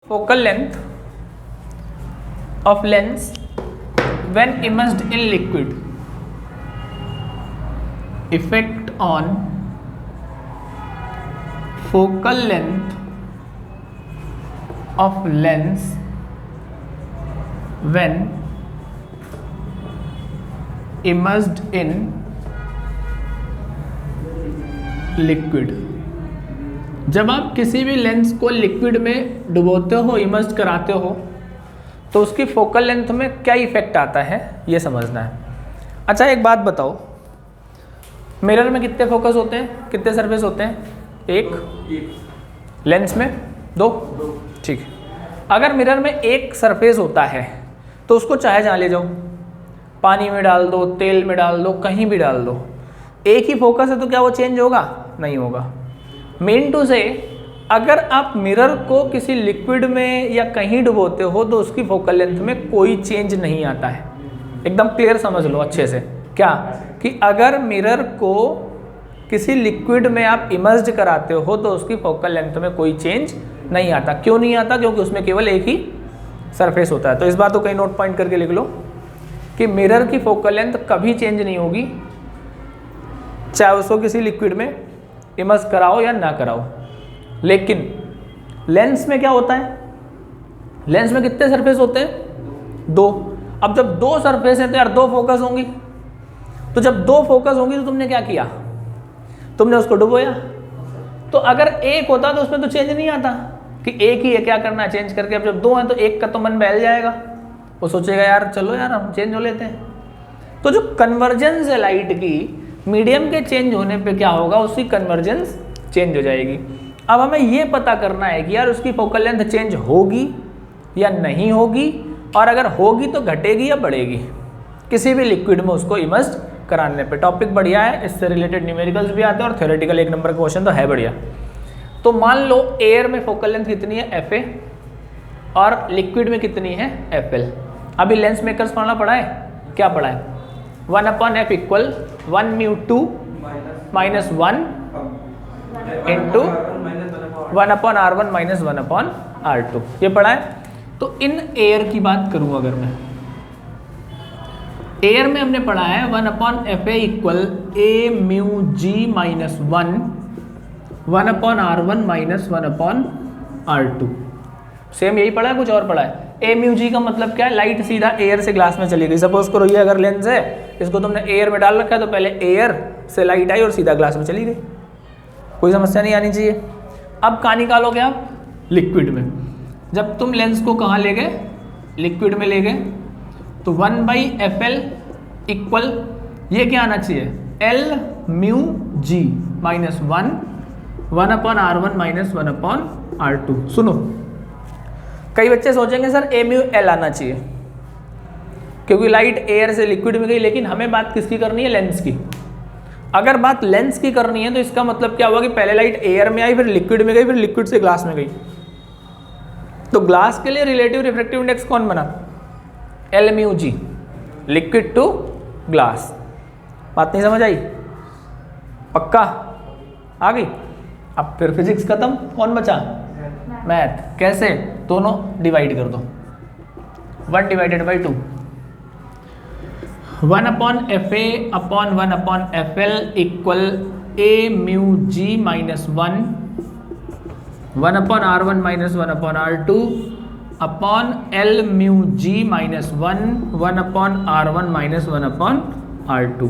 focal length of lens when immersed in liquid. Effect on focal length of lens when immersed in liquid. जब आप किसी भी lens को liquid में डुबोते हो, इमर्ज कराते हो, तो उसकी फोकल लेंथ में क्या इफेक्ट आता है ये समझना है। अच्छा एक बात बताओ, मिरर में कितने फोकस होते हैं, कितने सरफेस होते हैं? एक। लेंस में दो। ठीक है, अगर मिरर में एक सरफेस होता है तो उसको चाहे जहाँ ले जाओ, पानी में डाल दो, तेल में डाल दो, कहीं भी डाल दो, एक ही फोकस है तो क्या वो चेंज होगा? नहीं होगा। मीन टू से अगर आप मिरर को किसी लिक्विड में या कहीं डुबोते हो तो उसकी फोकल लेंथ में कोई चेंज नहीं आता है। एकदम क्लियर समझ लो अच्छे से, क्या कि अगर मिरर को किसी लिक्विड में आप इमर्ज कराते हो तो उसकी फोकल लेंथ में कोई चेंज नहीं आता। क्यों नहीं आता? क्योंकि उसमें केवल एक ही सरफेस होता है। तो इस बात को कहीं नोट पॉइंट करके लिख लो कि मिरर की फोकल लेंथ कभी चेंज नहीं होगी, चाहे उसको किसी लिक्विड में इमर्ज कराओ या ना कराओ। लेकिन लेंस में क्या होता है? लेंस में कितने सरफेस होते हैं? दो। अब जब दो सरफेस है तो यार दो फोकस होंगी, तो जब दो फोकस होंगी तो तुमने क्या किया? तुमने उसको डुबोया। तो अगर एक होता तो उसमें तो चेंज नहीं आता कि एक ही है, क्या करना है चेंज करके। अब जब दो हैं तो एक का तो मन बहल जाएगा, वो सोचेगा यार चलो यार हम चेंज हो लेते हैं। तो जो कन्वर्जेंस है लाइट की, मीडियम के चेंज होने पे क्या होगा? उसकी कन्वर्जेंस चेंज हो जाएगी। अब हमें ये पता करना है कि यार उसकी फोकल लेंथ चेंज होगी या नहीं होगी, और अगर होगी तो घटेगी या बढ़ेगी किसी भी लिक्विड में उसको इमर्ज कराने पे। टॉपिक बढ़िया है, इससे रिलेटेड न्यूमेरिकल्स भी आते हैं और थ्योरेटिकल एक नंबर का क्वेश्चन तो है बढ़िया। तो मान लो एयर में फोकल लेंथ कितनी है? Fa, और लिक्विड में कितनी है? Fl। अभी लेंस मेकर्स फॉर्मूला पढ़ा है, क्या पढ़ा है? 1/f equal 1μ2 minus 1 into 1/r1 minus 1/r2, ये पढ़ा है। तो इन एयर की बात करूं अगर मैं, एयर में हमने पढ़ा है 1/fa equal a/μg minus 1/r1 minus 1/r2। Same यही पढ़ा है, कुछ और पढ़ा है? a/μg का मतलब क्या है? लाइट सीधा एयर से ग्लास में चली गई। सपोज करो ये अगर लेंस है, इसको तुमने एयर में डाल रखा है, तो पहले एयर से लाइट आई और सीधा ग्लास में चली गई, कोई समस्या नहीं आनी चाहिए। अब कहाँ निकालोगे आप? लिक्विड में। जब तुम लेंस को कहाँ ले गए? लिक्विड में ले गए, तो 1/fl इक्वल ये क्या आना चाहिए? l/μg minus 1/r1 minus 1/r2। सुनो, कई बच्चे सोचेंगे सर a/μl आना चाहिए क्योंकि लाइट एयर से लिक्विड में गई, लेकिन हमें बात किसकी करनी है? लेंस की। अगर बात लेंस की करनी है तो इसका मतलब क्या हुआ कि पहले लाइट एयर में आई, फिर लिक्विड में गई, फिर लिक्विड से ग्लास में गई। तो ग्लास के लिए रिलेटिव रिफ्रैक्टिव इंडेक्स कौन बना? l/μg, liquid to glass. बात नहीं समझ आई? पक्का आ गई? अब फिर फिजिक्स खत्म, कौन बचा? मैथ। कैसे? दोनों डिवाइड कर दो, 1/2, 1/fa upon 1/fl equal a/μg minus 1/r1 minus 1/r2 upon l/μg minus 1/r1 minus 1/r2।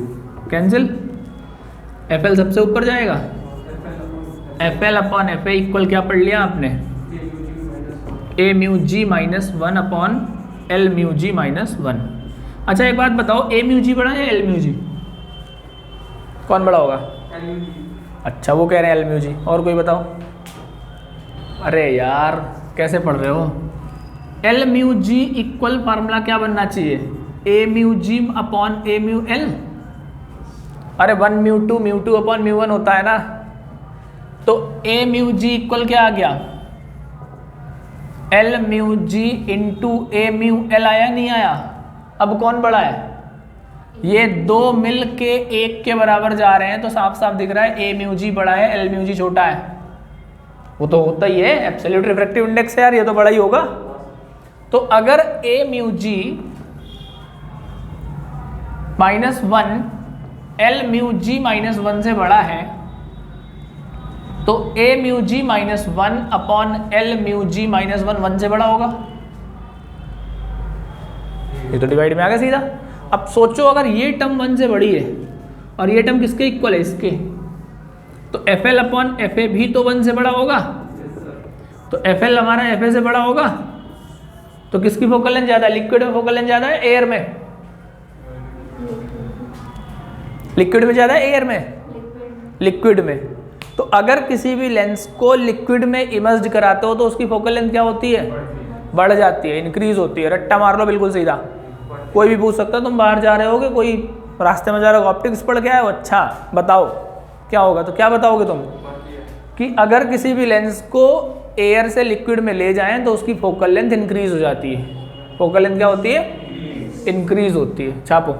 Cancel, fl सबसे ऊपर जाएगा। fl अपॉन fa इक्वल क्या पढ़ लिया आपने? a/μg minus 1 upon l/μg minus 1। अच्छा एक बात बताओ, a/μg बड़ा है या l/μg? कौन बड़ा होगा? अच्छा वो कह रहे हैं l/μg, और कोई बताओ? अरे यार कैसे पढ़ रहे हो? l/μg इक्वल फार्मूला क्या बनना चाहिए? a/μg upon a/μl। अरे 1μ2 μ2 अपॉन μ1 होता है ना, तो a/μg इक्वल क्या आ गया? l/μg इंटू a/μl आया नहीं आया? अब कौन बड़ा है? ये दो मिल के एक के बराबर जा रहे हैं, तो साफ साफ दिख रहा है a/μg बड़ा है, l/μg छोटा है। वो तो होता ही है, एब्सोल्यूट रिफ्रैक्टिव इंडेक्स है यार, ये तो बड़ा ही होगा। तो अगर a mu G -1 l mu G -1 से बड़ा है तो a mu G -1 upon l mu G -1 1 से बड़ा होगा। ये तो डिवाइड में आ गया सीधा। अब सोचो अगर ये टर्म 1 से बड़ी है और ये टर्म किसके इक्वल है, इसके, तो FL अपॉन FA भी तो 1 से बड़ा होगा। तो FL हमारा FA से बड़ा होगा, तो किसकी फोकल लेंथ ज़्यादा है, लिक्विड में फोकल लेंथ ज़्यादा है एयर में, लिक्विड में ज़्यादा है एयर में, लिक्विड में। तो अगर किसी भी लेंस को लिक्विड में इमर्स्ड कराते हो तो उसकी फोकल लेंथ क्या होती है, बढ़ जाती है, इंक्रीज होती है। रट्टा मार लो बिल्कुल सीधा, कोई भी पूछ सकता है, तुम बाहर जा रहे होगे, कोई रास्ते में जा रहे हो, ऑप्टिक्स पढ़ के आए हो, अच्छा बताओ क्या होगा, तो क्या बताओगे तुम कि अगर किसी भी लेंस को एयर से लिक्विड में ले जाएं तो उसकी फोकल लेंथ इंक्रीज हो जाती है। फोकल लेंथ क्या होती है, इंक्रीज होती है। छापो।